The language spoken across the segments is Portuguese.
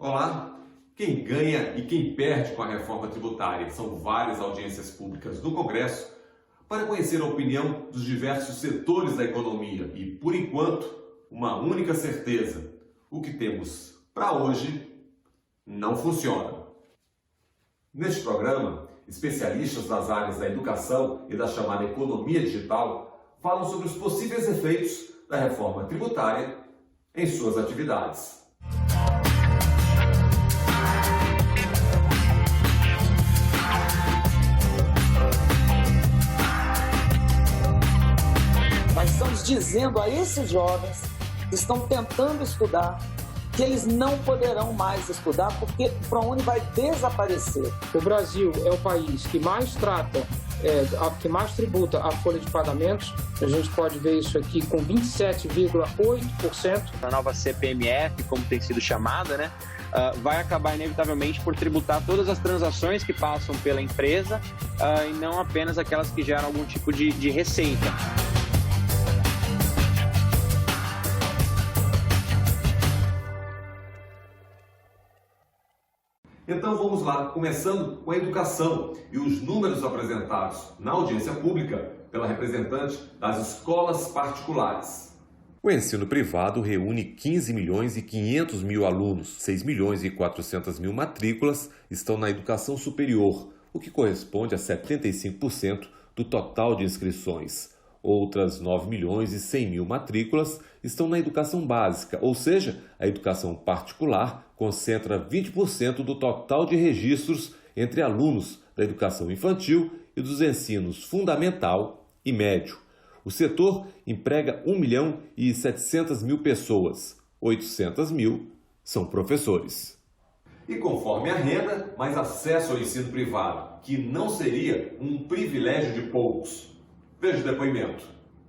Olá! Quem ganha e quem perde com a reforma tributária são várias audiências públicas do Congresso para conhecer a opinião dos diversos setores da economia e, por enquanto, uma única certeza: o que temos para hoje não funciona. Neste programa, especialistas das áreas da educação e da chamada economia digital falam sobre os possíveis efeitos da reforma tributária em suas atividades. Nós estamos dizendo a esses jovens que estão tentando estudar que eles não poderão mais estudar porque o ProUni vai desaparecer. O Brasil é o país que mais que mais tributa a folha de pagamentos. A gente pode ver isso aqui com 27,8%. A nova CPMF, como tem sido chamada, vai acabar inevitavelmente por tributar todas as transações que passam pela empresa e não apenas aquelas que geram algum tipo de receita. Então vamos lá, começando com a educação e os números apresentados na audiência pública pela representante das escolas particulares. O ensino privado reúne 15 milhões e 500 mil alunos, 6 milhões e 400 mil matrículas estão na educação superior, o que corresponde a 75% do total de inscrições. Outras 9 milhões e 100 mil matrículas estão na educação básica, ou seja, a educação particular concentra 20% do total de registros entre alunos da educação infantil e dos ensinos fundamental e médio. O setor emprega 1 milhão e 700 mil pessoas, 800 mil são professores. E conforme a renda, mais acesso ao ensino privado, que não seria um privilégio de poucos. Veja o depoimento.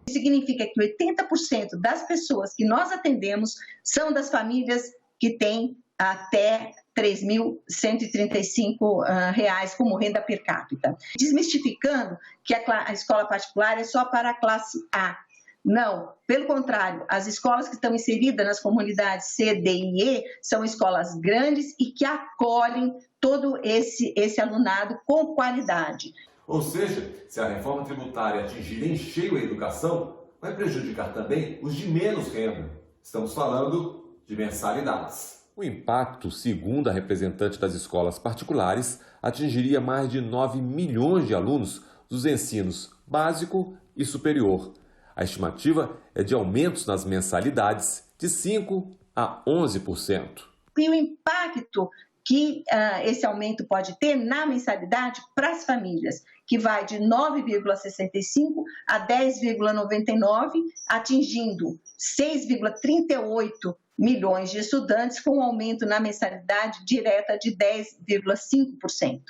Significa que 80% das pessoas que nós atendemos são das famílias que têm até R$ 3.135 como renda per capita. Desmistificando que a escola particular é só para a classe A. Não, pelo contrário, as escolas que estão inseridas nas comunidades C, D e E são escolas grandes e que acolhem todo esse alunado com qualidade. Ou seja, se a reforma tributária atingir em cheio a educação, vai prejudicar também os de menos renda. Estamos falando de mensalidades. O impacto, segundo a representante das escolas particulares, atingiria mais de 9 milhões de alunos dos ensinos básico e superior. A estimativa é de aumentos nas mensalidades de 5% a 11%. E o impacto que esse aumento pode ter na mensalidade para as famílias, que vai de 9,65 a 10,99, atingindo 6,38 milhões de estudantes, com um aumento na mensalidade direta de 10,5%.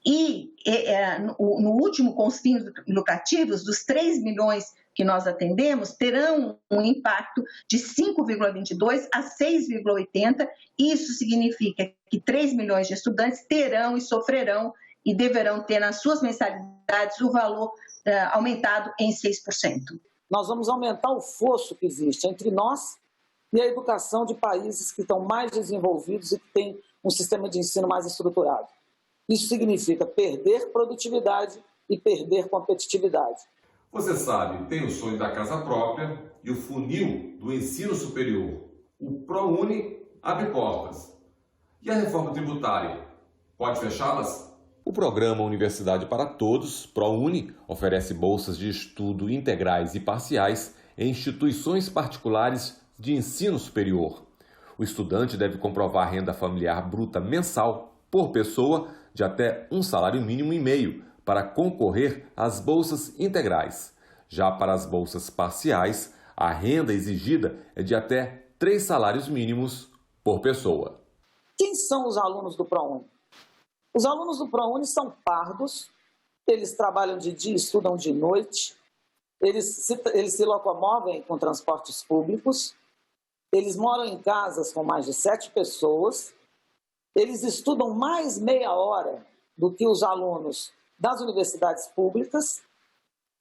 E no último, com os fins lucrativos, dos 3 milhões que nós atendemos, terão um impacto de 5,22 a 6,80. Isso significa que 3 milhões de estudantes terão e sofrerão e deverão ter nas suas mensalidades o valor aumentado em 6%. Nós vamos aumentar o fosso que existe entre nós e a educação de países que estão mais desenvolvidos e que têm um sistema de ensino mais estruturado. Isso significa perder produtividade e perder competitividade. Você sabe, tem o sonho da casa própria e o funil do ensino superior. O ProUni abre portas. E a reforma tributária? Pode fechá-las? O programa Universidade para Todos, ProUni, oferece bolsas de estudo integrais e parciais em instituições particulares de ensino superior. O estudante deve comprovar renda familiar bruta mensal por pessoa de até um salário mínimo e meio para concorrer às bolsas integrais. Já para as bolsas parciais, a renda exigida é de até 3 salários mínimos por pessoa. Quem são os alunos do ProUni? Os alunos do ProUni são pardos, eles trabalham de dia e estudam de noite, eles se locomovem com transportes públicos, eles moram em casas com mais de 7 pessoas, eles estudam mais meia hora do que os alunos das universidades públicas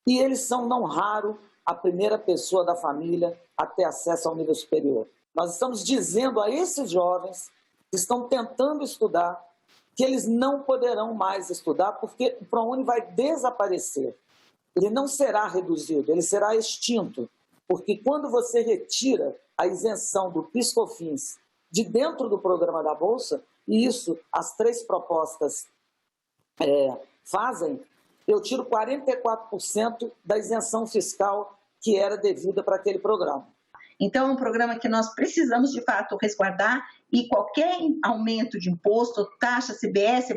e eles são, não raro, a primeira pessoa da família a ter acesso ao nível superior. Nós estamos dizendo a esses jovens estão tentando estudar, que eles não poderão mais estudar porque o ProUni vai desaparecer. Ele não será reduzido, ele será extinto, porque quando você retira a isenção do PIS/COFINS de dentro do programa da Bolsa, e isso as 3 propostas fazem, eu tiro 44% da isenção fiscal que era devida para aquele programa. Então, é um programa que nós precisamos, de fato, resguardar e qualquer aumento de imposto, taxa, CBS,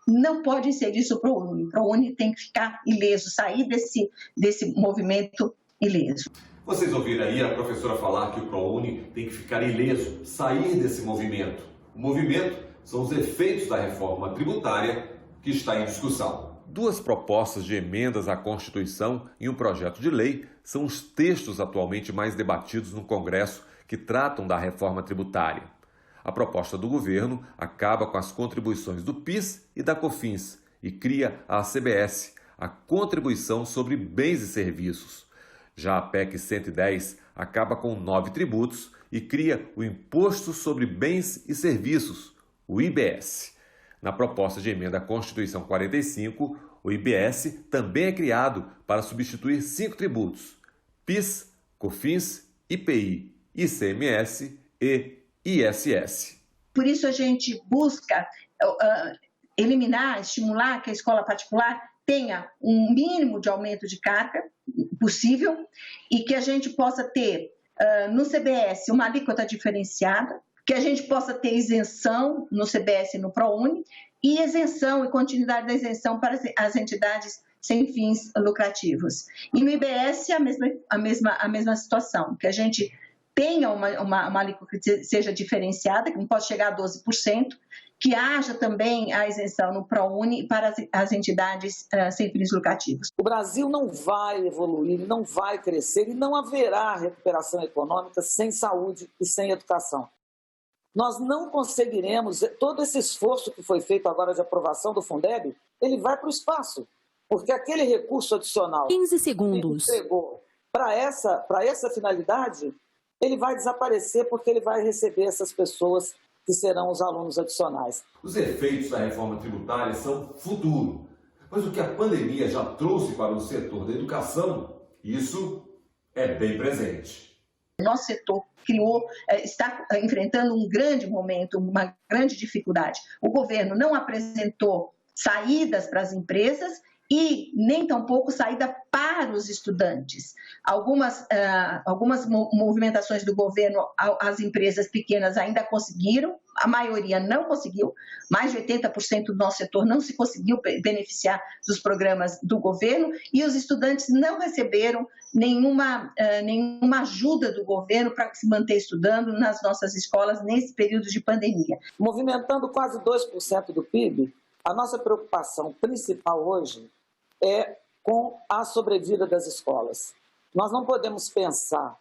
não pode inserir isso para o ProUni. O ProUni tem que ficar ileso, sair desse movimento ileso. Vocês ouviram aí a professora falar que o ProUni tem que ficar ileso, sair desse movimento. O movimento são os efeitos da reforma tributária que está em discussão. 2 propostas de emendas à Constituição e um projeto de lei são os textos atualmente mais debatidos no Congresso que tratam da reforma tributária. A proposta do governo acaba com as contribuições do PIS e da COFINS e cria a CBS, a Contribuição sobre Bens e Serviços. Já a PEC 110 acaba com 9 tributos e cria o Imposto sobre Bens e Serviços, o IBS. Na proposta de emenda à Constituição 45, o IBS também é criado para substituir 5 tributos: PIS, COFINS, IPI, ICMS e ISS. Por isso a gente busca eliminar, estimular que a escola particular tenha um mínimo de aumento de carga possível e que a gente possa ter no CBS uma alíquota diferenciada, que a gente possa ter isenção no CBS e no ProUni e isenção e continuidade da isenção para as entidades sem fins lucrativos. E no IBS a mesma situação, que a gente tenha uma alíquota que seja diferenciada, que não pode chegar a 12%, que haja também a isenção no ProUni para as entidades sem fins lucrativos. O Brasil não vai evoluir, não vai crescer e não haverá recuperação econômica sem saúde e sem educação. Nós não conseguiremos, todo esse esforço que foi feito agora de aprovação do Fundeb, ele vai para o espaço, porque aquele recurso adicional 15 segundos. que entregou para essa finalidade, ele vai desaparecer porque ele vai receber essas pessoas que serão os alunos adicionais. Os efeitos da reforma tributária são futuro, mas o que a pandemia já trouxe para o setor da educação, isso é bem presente. Nosso setor está enfrentando um grande momento, uma grande dificuldade. O governo não apresentou saídas para as empresas e nem tampouco saída para os estudantes. Algumas movimentações do governo, as empresas pequenas ainda conseguiram, a maioria não conseguiu, mais de 80% do nosso setor não se conseguiu beneficiar dos programas do governo e os estudantes não receberam nenhuma ajuda do governo para se manter estudando nas nossas escolas nesse período de pandemia. Movimentando quase 2% do PIB, a nossa preocupação principal hoje é com a sobrevida das escolas. Nós não podemos pensar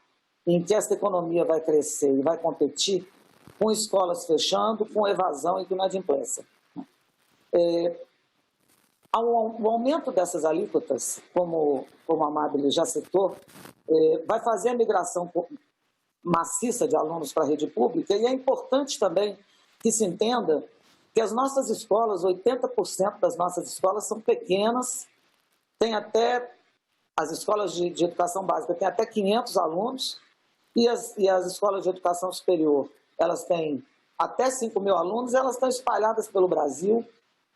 em que essa economia vai crescer e vai competir com escolas fechando, com evasão e com inadimplência. O aumento dessas alíquotas, como a Amabile já citou, vai fazer a migração maciça de alunos para a rede pública e é importante também que se entenda que as nossas escolas, 80% das nossas escolas são pequenas, tem até, as escolas de educação básica têm até 500 alunos e as escolas de educação superior, elas têm até 5.000 alunos e elas estão espalhadas pelo Brasil,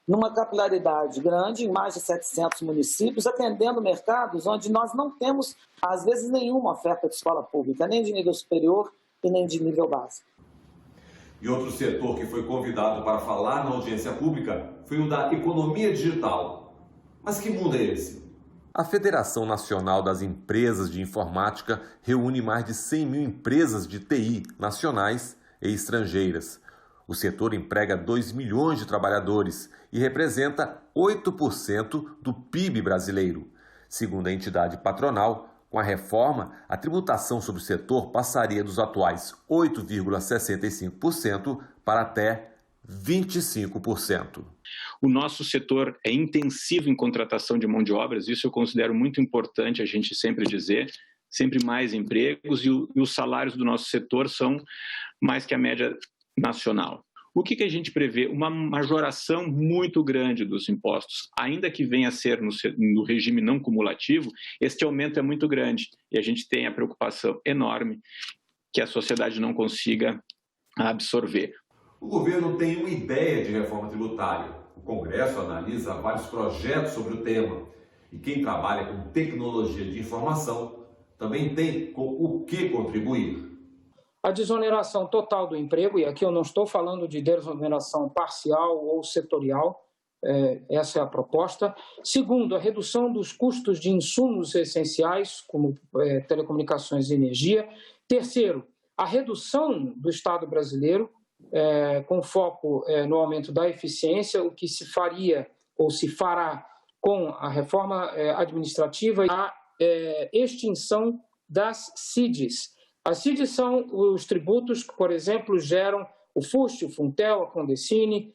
numa capilaridade grande, em mais de 700 municípios, atendendo mercados onde nós não temos, às vezes, nenhuma oferta de escola pública, nem de nível superior e nem de nível básico. E outro setor que foi convidado para falar na audiência pública foi o da economia digital. Mas que mundo é esse? A Federação Nacional das Empresas de Informática reúne mais de 100 mil empresas de TI nacionais e estrangeiras. O setor emprega 2 milhões de trabalhadores e representa 8% do PIB brasileiro. Segundo a entidade patronal, com a reforma, a tributação sobre o setor passaria dos atuais 8,65% para até 25%. O nosso setor é intensivo em contratação de mão de obras, isso eu considero muito importante a gente sempre dizer, sempre mais empregos e os salários do nosso setor são mais que a média nacional. O que a gente prevê? Uma majoração muito grande dos impostos. Ainda que venha a ser no regime não cumulativo, este aumento é muito grande e a gente tem a preocupação enorme que a sociedade não consiga absorver. O governo tem uma ideia de reforma tributária. O Congresso analisa vários projetos sobre o tema. E quem trabalha com tecnologia de informação também tem com o que contribuir. A desoneração total do emprego, e aqui eu não estou falando de desoneração parcial ou setorial, essa é a proposta. Segundo, a redução dos custos de insumos essenciais, como telecomunicações e energia. Terceiro, a redução do Estado brasileiro, com foco no aumento da eficiência, o que se faria ou se fará com a reforma administrativa e a extinção das CIDs. As CIDs são os tributos que, por exemplo, geram o FUST, o Funtel, a Condecine,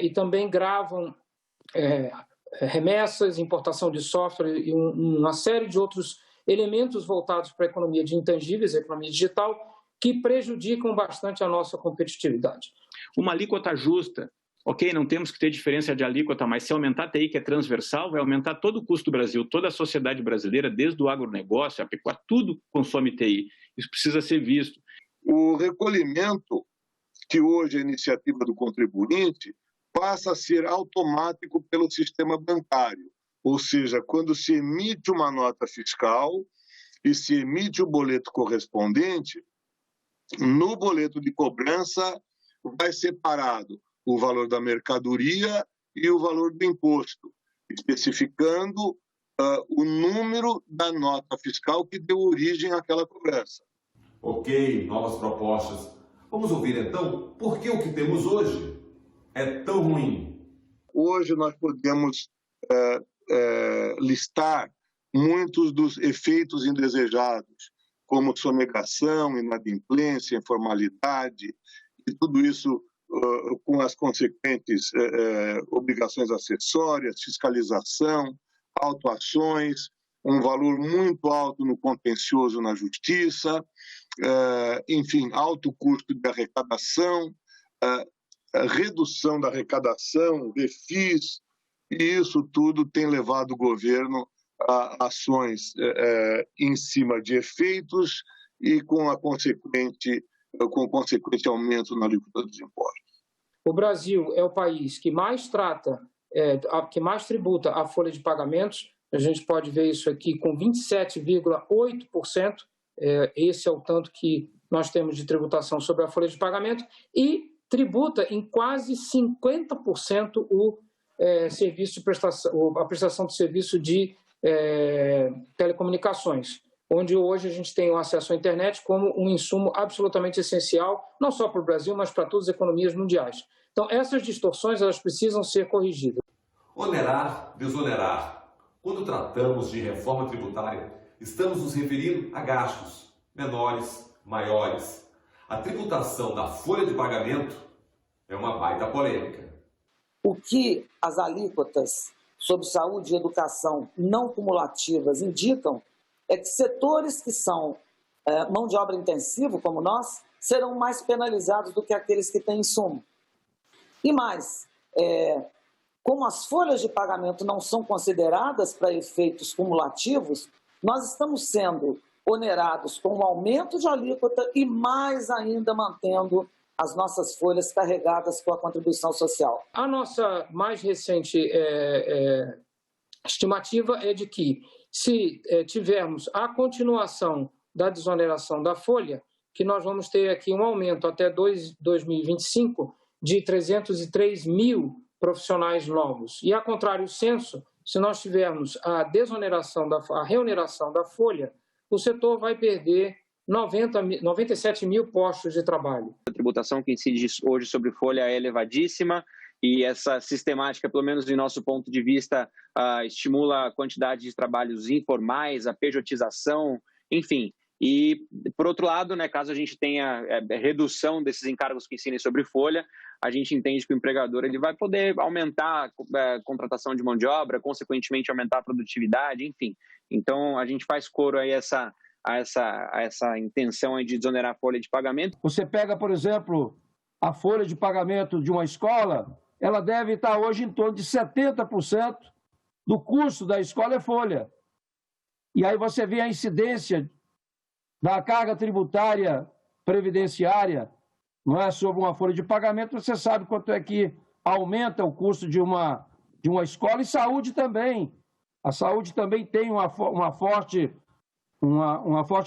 e também gravam remessas, importação de software e uma série de outros elementos voltados para a economia de intangíveis, a economia digital, que prejudicam bastante a nossa competitividade. Uma alíquota justa, ok, não temos que ter diferença de alíquota, mas se aumentar a TI, que é transversal, vai aumentar todo o custo do Brasil, toda a sociedade brasileira, desde o agronegócio, a pecuária, tudo consome TI. Isso precisa ser visto. O recolhimento, que hoje é iniciativa do contribuinte, passa a ser automático pelo sistema bancário. Ou seja, quando se emite uma nota fiscal e se emite o boleto correspondente, no boleto de cobrança vai separado o valor da mercadoria e o valor do imposto, especificando o número da nota fiscal que deu origem àquela cobrança. Ok, novas propostas. Vamos ouvir então por que o que temos hoje é tão ruim. Hoje nós podemos listar muitos dos efeitos indesejados, como sonegação, inadimplência, informalidade, e tudo isso com as consequentes obrigações acessórias, fiscalização, autuações, um valor muito alto no contencioso na justiça, enfim, alto custo de arrecadação, redução da arrecadação, refis, e isso tudo tem levado o governo a ações em cima de efeitos e com o consequente aumento na alíquota dos impostos. O Brasil é o país que mais trata, que mais tributa a folha de pagamentos. A gente pode ver isso aqui com 27,8%. Esse é o tanto que nós temos de tributação sobre a folha de pagamento e tributa em quase 50% a prestação de serviço de telecomunicações, onde hoje a gente tem o acesso à internet como um insumo absolutamente essencial, não só para o Brasil, mas para todas as economias mundiais. Então, essas distorções elas precisam ser corrigidas. Onerar, desonerar. Quando tratamos de reforma tributária, estamos nos referindo a gastos menores, maiores. A tributação da folha de pagamento é uma baita polêmica. O que as alíquotas sobre saúde e educação não cumulativas indicam é que setores que são mão de obra intensiva, como nós, serão mais penalizados do que aqueles que têm insumo. E mais, como as folhas de pagamento não são consideradas para efeitos cumulativos, nós estamos sendo onerados com um aumento de alíquota e mais ainda mantendo as nossas folhas carregadas com a contribuição social. A nossa mais recente estimativa é de que, se tivermos a continuação da desoneração da folha, que nós vamos ter aqui um aumento até 2025 de 303 mil profissionais novos. E, a contrário senso, se nós tivermos a reoneração da folha, o setor vai perder 97 mil postos de trabalho. A tributação que incide hoje sobre folha é elevadíssima e essa sistemática, pelo menos em nosso ponto de vista, estimula a quantidade de trabalhos informais, a pejotização, enfim. E, por outro lado, né, caso a gente tenha redução desses encargos que incidem sobre folha, a gente entende que o empregador ele vai poder aumentar a contratação de mão de obra, consequentemente aumentar a produtividade, enfim. Então, a gente faz coro aí a essa intenção aí de desonerar a folha de pagamento. Você pega, por exemplo, a folha de pagamento de uma escola, ela deve estar hoje em torno de 70% do custo da escola é folha. E aí você vê a incidência da carga tributária previdenciária, não é, sobre uma folha de pagamento, você sabe quanto é que aumenta o custo de uma escola, e saúde também. A saúde também tem uma forte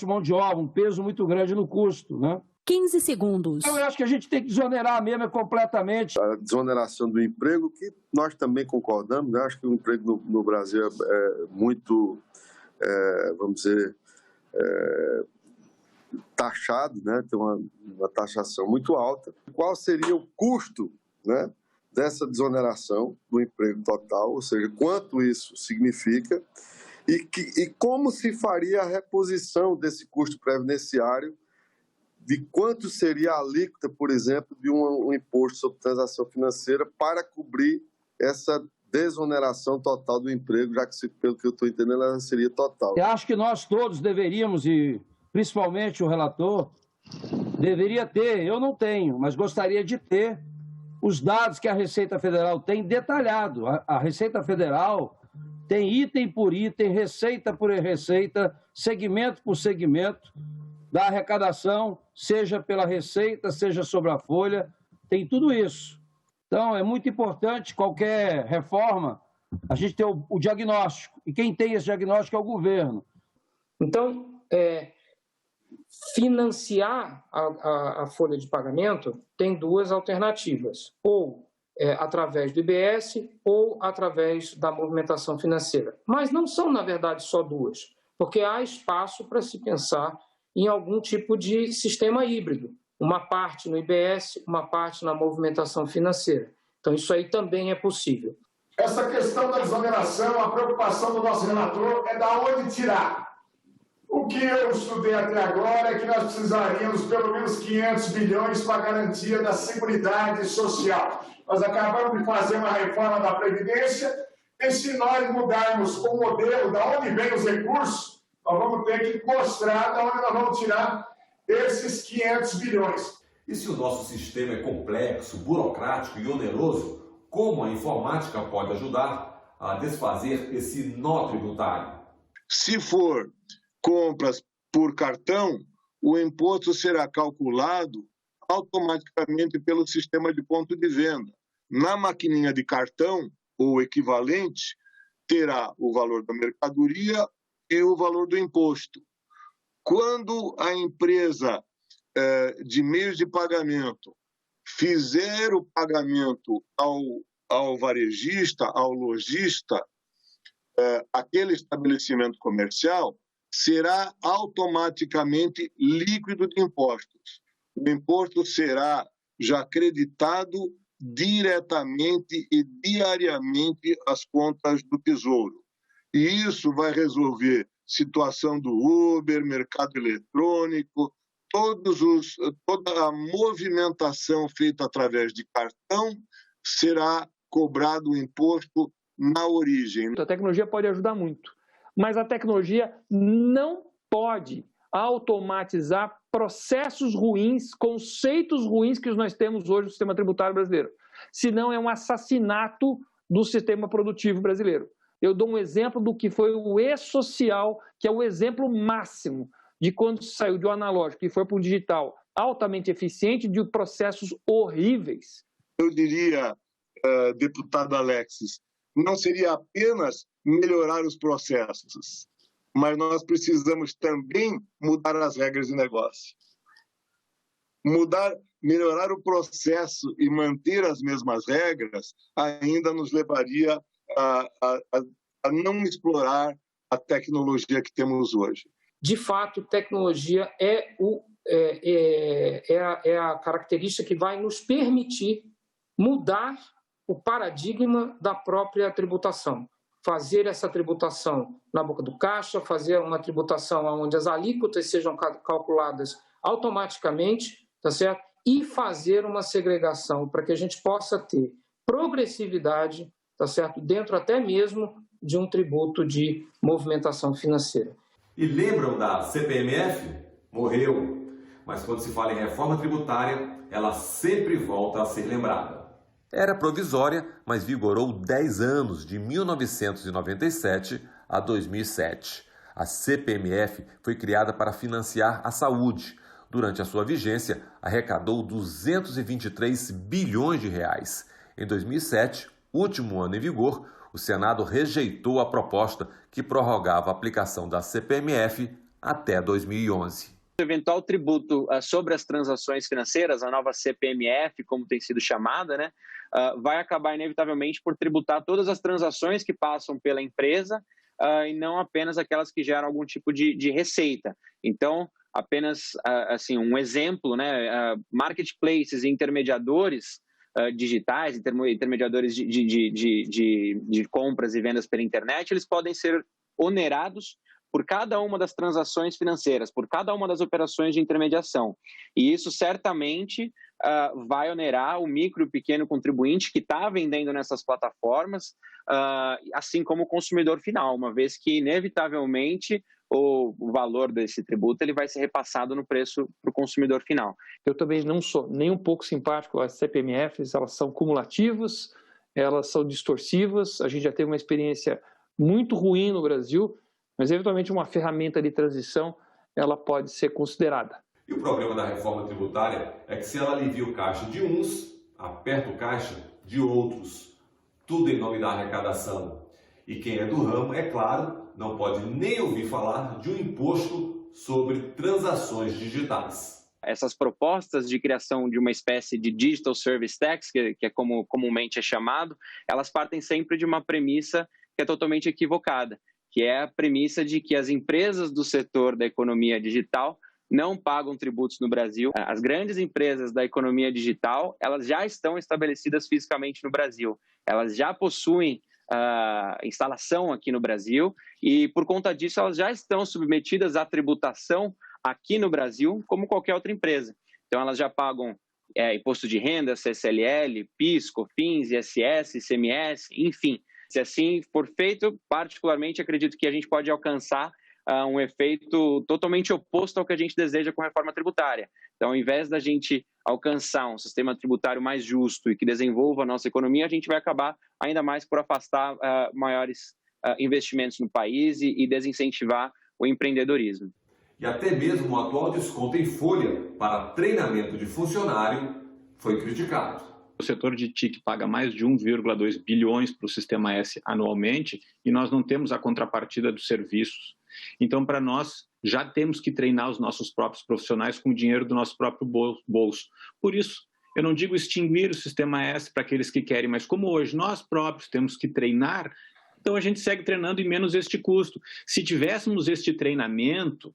mão de obra, um peso muito grande no custo, né? 15 segundos. Eu acho que a gente tem que desonerar mesmo completamente. A desoneração do emprego, que nós também concordamos, né? Acho que o emprego no Brasil é muito, vamos dizer, taxado, né? Tem uma taxação muito alta. Qual seria o custo, né, dessa desoneração do emprego total, ou seja, quanto isso significa e como se faria a reposição desse custo previdenciário, de quanto seria a alíquota, por exemplo, de um imposto sobre transação financeira para cobrir essa desoneração total do emprego, já que, pelo que eu estou entendendo, ela seria total. Eu acho que nós todos deveríamos, e principalmente o relator, deveria ter, eu não tenho, mas gostaria de ter, os dados que a Receita Federal tem detalhado. A Receita Federal tem item por item, receita por receita, segmento por segmento, da arrecadação, seja pela receita, seja sobre a folha, tem tudo isso. Então, é muito importante, qualquer reforma, a gente ter o diagnóstico. E quem tem esse diagnóstico é o governo. Então, financiar a folha de pagamento tem duas alternativas, ou através do IBS ou através da movimentação financeira. Mas não são, na verdade, só duas, porque há espaço para se pensar em algum tipo de sistema híbrido, uma parte no IBS, uma parte na movimentação financeira. Então, isso aí também é possível. Essa questão da desoneração, a preocupação do nosso relator é da onde tirar. O que eu estudei até agora é que nós precisaríamos pelo menos 500 bilhões para garantia da Seguridade Social. Nós acabamos de fazer uma reforma da Previdência e se nós mudarmos o modelo, da onde vem os recursos, nós vamos ter que mostrar de onde nós vamos tirar esses 500 bilhões. E se o nosso sistema é complexo, burocrático e oneroso, como a informática pode ajudar a desfazer esse nó tributário? Se for compras por cartão, o imposto será calculado automaticamente pelo sistema de ponto de venda. Na maquininha de cartão, ou equivalente, terá o valor da mercadoria e o valor do imposto. Quando a empresa de meios de pagamento fizer o pagamento ao varejista, ao lojista, aquele estabelecimento comercial será automaticamente líquido de impostos. O imposto será já creditado diretamente e diariamente às contas do Tesouro. E isso vai resolver situação do Uber, mercado eletrônico, toda a movimentação feita através de cartão será cobrado o imposto na origem. A tecnologia pode ajudar muito, mas a tecnologia não pode automatizar processos ruins, conceitos ruins que nós temos hoje no sistema tributário brasileiro. Senão é um assassinato do sistema produtivo brasileiro. Eu dou um exemplo do que foi o e-social, que é o exemplo máximo de quando saiu de um analógico e foi para um digital altamente eficiente, de processos horríveis. Eu diria, deputado Alexis, não seria apenas melhorar os processos, mas nós precisamos também mudar as regras de negócio. Melhorar o processo e manter as mesmas regras ainda nos levaria a não explorar a tecnologia que temos hoje. De fato, tecnologia é a característica que vai nos permitir mudar o paradigma da própria tributação. Fazer essa tributação na boca do caixa, fazer uma tributação onde as alíquotas sejam calculadas automaticamente, tá certo? E fazer uma segregação para que a gente possa ter progressividade, tá certo? Dentro até mesmo de um tributo de movimentação financeira. E lembram da CPMF? Morreu. Mas quando se fala em reforma tributária, ela sempre volta a ser lembrada. Era provisória, mas vigorou 10 anos, de 1997 a 2007. A CPMF foi criada para financiar a saúde. Durante a sua vigência, arrecadou 223 bilhões de reais. Em 2007, último ano em vigor, o Senado rejeitou a proposta que prorrogava a aplicação da CPMF até 2011. O eventual tributo sobre as transações financeiras, a nova CPMF, como tem sido chamada, né, vai acabar inevitavelmente por tributar todas as transações que passam pela empresa e não apenas aquelas que geram algum tipo de receita. Então, apenas assim, um exemplo, né, marketplaces e intermediadores digitais, intermediadores de compras e vendas pela internet, eles podem ser onerados por cada uma das transações financeiras, por cada uma das operações de intermediação. E isso certamente vai onerar o micro e pequeno contribuinte que está vendendo nessas plataformas, assim como o consumidor final, uma vez que, inevitavelmente, o valor desse tributo ele vai ser repassado no preço para o consumidor final. Eu também não sou nem um pouco simpático às CPMFs, elas são cumulativas, elas são distorsivas, a gente já teve uma experiência muito ruim no Brasil, mas eventualmente uma ferramenta de transição ela pode ser considerada. E o problema da reforma tributária é que se ela alivia o caixa de uns, aperta o caixa de outros. Tudo em nome da arrecadação. E quem é do ramo, é claro, não pode nem ouvir falar de um imposto sobre transações digitais. Essas propostas de criação de uma espécie de Digital Service Tax, que é como comumente é chamado, elas partem sempre de uma premissa que é totalmente equivocada, que é a premissa de que as empresas do setor da economia digital não pagam tributos no Brasil. As grandes empresas da economia digital, elas já estão estabelecidas fisicamente no Brasil. Elas já possuem instalação aqui no Brasil e, por conta disso, elas já estão submetidas à tributação aqui no Brasil, como qualquer outra empresa. Então, elas já pagam imposto de renda, CSLL, PIS, COFINS, ISS, ICMS, enfim. Se assim for feito, particularmente acredito que a gente pode alcançar um efeito totalmente oposto ao que a gente deseja com a reforma tributária. Então, ao invés da gente alcançar um sistema tributário mais justo e que desenvolva a nossa economia, a gente vai acabar ainda mais por afastar maiores investimentos no país e desincentivar o empreendedorismo. E até mesmo o atual desconto em folha para treinamento de funcionário foi criticado. O setor de TIC paga mais de 1,2 bilhões para o Sistema S anualmente e nós não temos a contrapartida dos serviços. Então, para nós, já temos que treinar os nossos próprios profissionais com o dinheiro do nosso próprio bolso. Por isso, eu não digo extinguir o Sistema S para aqueles que querem, mas como hoje nós próprios temos que treinar, então a gente segue treinando e menos este custo. Se tivéssemos este treinamento,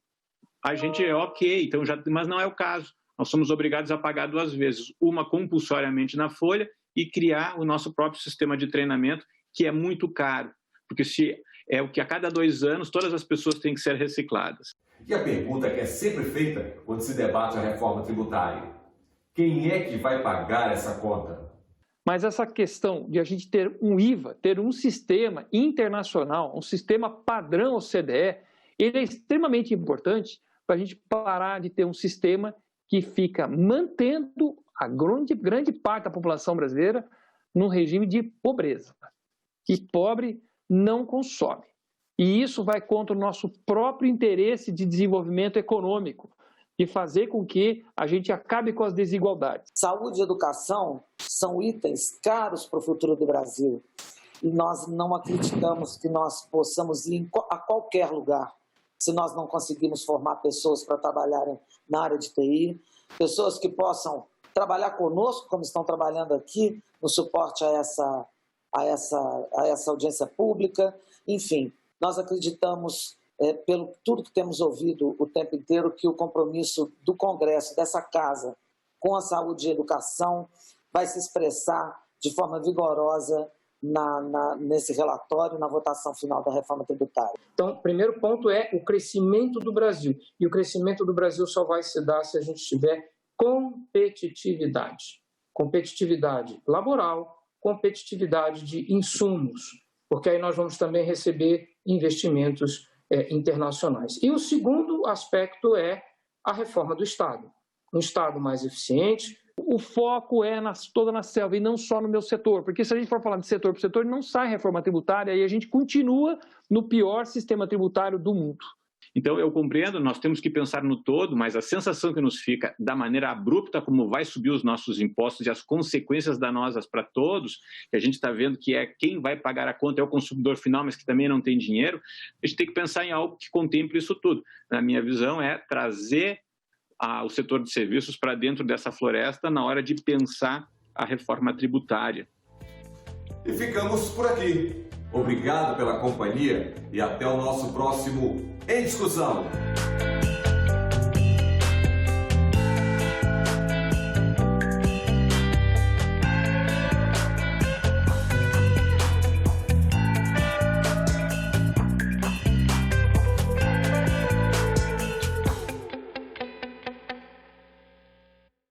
a gente é ok, então mas não é o caso. Nós somos obrigados a pagar duas vezes, uma compulsoriamente na folha e criar o nosso próprio sistema de treinamento, que é muito caro, porque se é o que a cada 2 anos todas as pessoas têm que ser recicladas. E a pergunta que é sempre feita quando se debate a reforma tributária: quem é que vai pagar essa conta? Mas essa questão de a gente ter um IVA, ter um sistema internacional, um sistema padrão OCDE, ele é extremamente importante para a gente parar de ter um sistema que fica mantendo a grande parte da população brasileira num regime de pobreza. Que pobre não consome. E isso vai contra o nosso próprio interesse de desenvolvimento econômico, de fazer com que a gente acabe com as desigualdades. Saúde e educação são itens caros para o futuro do Brasil. E nós não acreditamos que nós possamos ir a qualquer lugar se nós não conseguirmos formar pessoas para trabalharem na área de TI, pessoas que possam trabalhar conosco, como estão trabalhando aqui, no suporte a essa audiência pública. Enfim, nós acreditamos, pelo tudo que temos ouvido o tempo inteiro, que o compromisso do Congresso, dessa Casa, com a saúde e a educação, vai se expressar de forma vigorosa nesse relatório, na votação final da reforma tributária. Então, o primeiro ponto é o crescimento do Brasil. E o crescimento do Brasil só vai se dar se a gente tiver competitividade. Competitividade laboral, competitividade de insumos, porque aí nós vamos também receber investimentos internacionais. E o segundo aspecto é a reforma do Estado. Um Estado mais eficiente. O o foco é toda na selva e não só no meu setor, porque se a gente for falar de setor por setor, não sai reforma tributária e a gente continua no pior sistema tributário do mundo. Então, eu compreendo, nós temos que pensar no todo, mas a sensação que nos fica da maneira abrupta como vai subir os nossos impostos e as consequências danosas para todos, que a gente está vendo que é quem vai pagar a conta é o consumidor final, mas que também não tem dinheiro, a gente tem que pensar em algo que contemple isso tudo. Na minha visão, é trazer o setor de serviços para dentro dessa floresta na hora de pensar a reforma tributária. E ficamos por aqui. Obrigado pela companhia e até o nosso próximo Em Discussão.